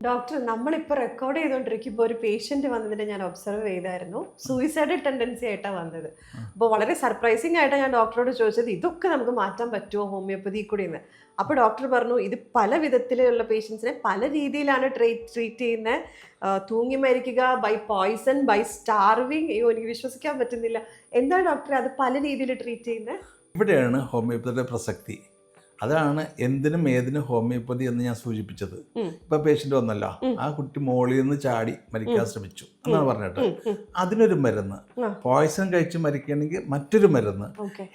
Doctor നമ്മളിപ്പോൾ record ചെയ്തുകൊണ്ടിരിക്കുമ്പോൾ ഒരു പേഷ്യന്റ് വന്നതിനെ ഞാൻ ഒബ്സർവ് ചെയ്തായിരുന്നു. സൂയിസൈഡ് ടെൻഡൻസി ആയിട്ടാണ് വന്നത്. അപ്പോൾ വളരെ സർപ്രൈസിങ് ആയിട്ടാണ് ഞാൻ ഡോക്ടറോട് ചോദിച്ചത്, ഇതൊക്കെ നമുക്ക് മാറ്റാൻ പറ്റുമോ ഹോമിയോപ്പതി കൂടി എന്ന്. അപ്പോൾ ഡോക്ടർ പറഞ്ഞു ഇത് പല വിധത്തിലുള്ള പേഷ്യൻസിനെ പല രീതിയിലാണ് ട്രീറ്റ് ചെയ്യുന്നത്. തൂങ്ങി മരിക്കുക, ബൈ പോയ്സൺ, ബൈ സ്റ്റാർവിങ്. അയ്യോ എനിക്ക് വിശ്വസിക്കാൻ പറ്റുന്നില്ല. എന്താണ് ഡോക്ടർ അത് പല രീതിയിൽ ട്രീറ്റ് ചെയ്യുന്നത്? ഇവിടെയാണ് ഹോമിയോപ്പതിയുടെ പ്രസക്തി. അതാണ് എന്തിനും ഏതിനും ഹോമിയോപ്പതി എന്ന് ഞാൻ സൂചിപ്പിച്ചത്. ഇപ്പൊ പേഷ്യന്റ് വന്നല്ലോ, ആ കുട്ടി മോളിൽ നിന്ന് ചാടി മരിക്കാൻ ശ്രമിച്ചു എന്നാണ് പറഞ്ഞിട്ട് അതിനൊരു മരുന്ന്, പോയ്സൺ കഴിച്ച് മരിക്കുകയാണെങ്കിൽ മറ്റൊരു മരുന്ന്,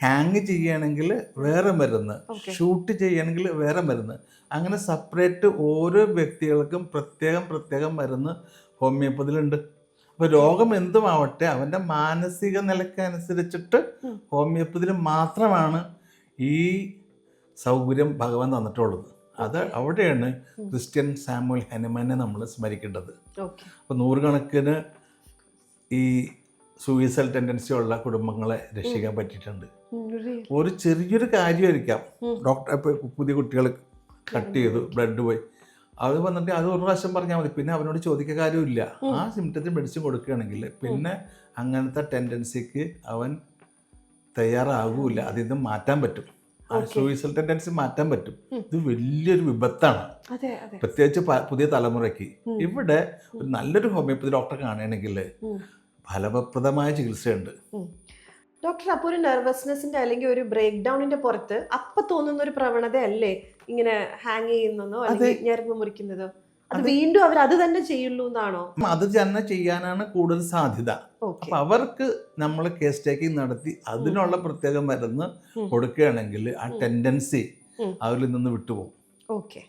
ഹാങ് ചെയ്യുകയാണെങ്കിൽ വേറെ മരുന്ന്, ഷൂട്ട് ചെയ്യുകയാണെങ്കിൽ വേറെ മരുന്ന്, അങ്ങനെ സെപ്പറേറ്റ് ഓരോ വ്യക്തികൾക്കും പ്രത്യേകം മരുന്ന് ഹോമിയോപ്പതിയിലുണ്ട്. അപ്പോൾ രോഗം എന്തുമാവട്ടെ അവൻ്റെ മാനസിക നിലക്കനുസരിച്ചിട്ട് ഹോമിയോപ്പതിയിൽ മാത്രമാണ് ഈ സൗകര്യം ഭഗവാൻ തന്നിട്ടുള്ളത്. അത് അവിടെയാണ് ക്രിസ്ത്യൻ സാമുവൽ ഹനുമാനെ നമ്മൾ സ്മരിക്കേണ്ടത്. അപ്പോൾ നൂറുകണക്കിന് ഈ സൂയിസൈഡ് ടെൻഡൻസി ഉള്ള കുടുംബങ്ങളെ രക്ഷിക്കാൻ പറ്റിയിട്ടുണ്ട്. ഒരു ചെറിയൊരു കാര്യമായിരിക്കാം, ഡോക്ടർ ഇപ്പോൾ പുതിയ കുട്ടികൾ കട്ട് ചെയ്തു, ബ്ലഡ് പോയി, അത് വന്നിട്ട് അത് ഒരു പ്രാവശ്യം പറഞ്ഞാൽ മതി, പിന്നെ അവനോട് ചോദിക്കുക കാര്യമില്ല. ആ സിംറ്റത്തിന് മെഡിസിൻ കൊടുക്കുകയാണെങ്കിൽ പിന്നെ അങ്ങനത്തെ ടെൻഡൻസിക്ക് അവൻ തയ്യാറാകൂല. അതിൽ നിന്ന് മാറ്റാൻ പറ്റും, ആ സൂയിസൈഡ് ടെൻഡൻസി മാറ്റാൻ പറ്റും. ഇത് വലിയൊരു വിപത്താണ്, പ്രത്യേകിച്ച് പുതിയ തലമുറയ്ക്ക്. ഇവിടെ ഒരു നല്ലൊരു ഹോമിയോപ്പതി ഡോക്ടറെ കാണുകയാണെങ്കിൽ ഫലപ്രദമായ ചികിത്സയുണ്ട്. ഡോക്ടർ, അപ്പോൾ ഒരു നെർവസ്നെസിന്റെ അല്ലെങ്കിൽ ഒരു ബ്രേക്ക് ഡൗണിന്റെ പുറത്ത് അപ്പൊ തോന്നുന്ന ഒരു പ്രവണത അല്ലേ ഇങ്ങനെ ഹാങ് ചെയ്യുന്നതോ അല്ലെങ്കിൽ ഞരമ്പ് മുറിക്കുന്നതോ? അത് വീണ്ടും അവർ അത് തന്നെ ചെയ്യുള്ളൂ എന്നാണോ? അത് തന്നെ ചെയ്യാനാണ് കൂടുതൽ സാധ്യത. അപ്പൊ അവർക്ക് നമ്മൾ കേസ് ടേക്കിംഗ് നടത്തി അതിനുള്ള പ്രത്യേക മരുന്ന് കൊടുക്കുകയാണെങ്കിൽ ആ ടെൻഡൻസി അവരിൽ നിന്ന് വിട്ടുപോകും. ഓക്കെ.